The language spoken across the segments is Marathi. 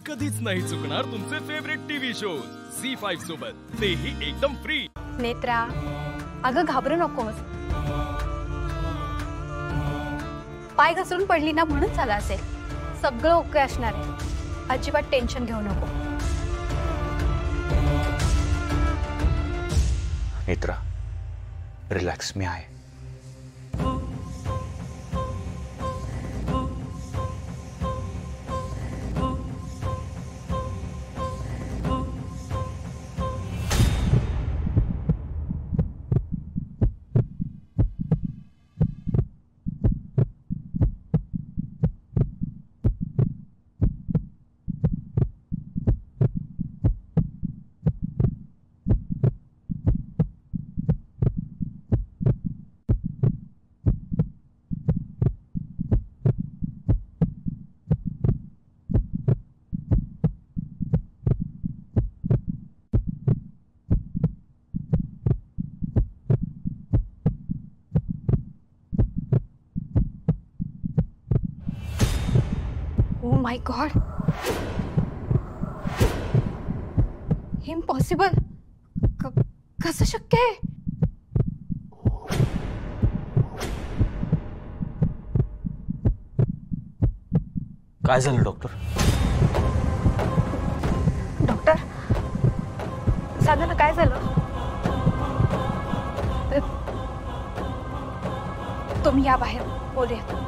कधीच नाही चुकणार तुमचे फेवरेट टीव्ही शोज झी5 सोबत, तेही एकदम फ्री. नेत्रा, अगं घाबरू नकोस. पाय घसरून पडली ना म्हणून झालं असेल. सगळं ओके असणार आहे. अजिबात टेन्शन घेऊ नको. नेत्रा, रिलॅक्स, मी आहे. Oh my God! Impossible! कसं शक्य आहे? काय झालं डॉक्टर? डॉक्टर, साधारण काय झालं? तुम्ही या बाहेर बोलूया.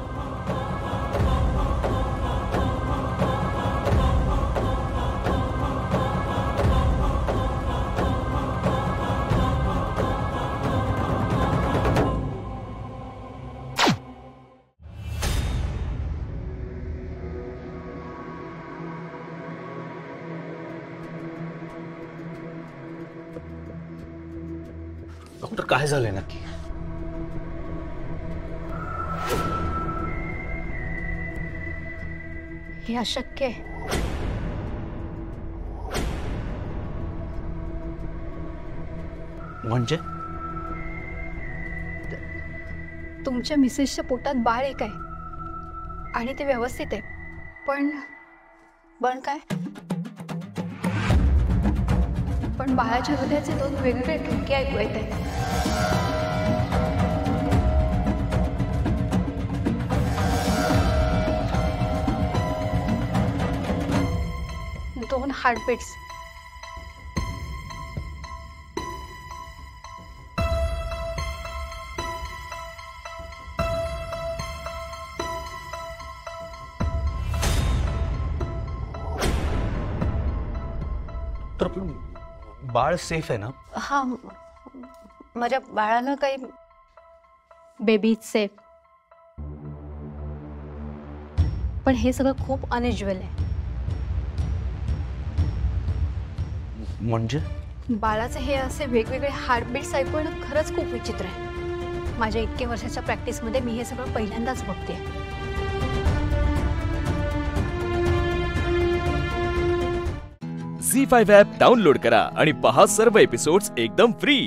डॉक्टर, काय झालंय नक्की? हे अशक्य आहे. म्हणजे तुमच्या मिसेसच्या पोटात बाळ एक आहे आणि ते व्यवस्थित आहे, पण काय? पण बाळाच्या हृदयाचे दोन वेगवेगळे ठोके ऐकू येत आहेत. दोन हार्टबीट्स. तर आपलं बाळ सेफ आहे ना? हा, माझ्या बाळानं काही बेबी सेफ. पण हे सगळं खूप अनयुज्युअल आहे. म्हणजे बाळाचे हे असे वेगवेगळे हार्टबीट्स ऐकून खरंच खूप विचित्र आहे. माझ्या इतक्या वर्षाच्या प्रॅक्टिसमध्ये मी हे सगळं पहिल्यांदाच बघते. झी5 ॲप डाउनलोड करा आणि पहा सर्व एपिसोड्स एकदम फ्री.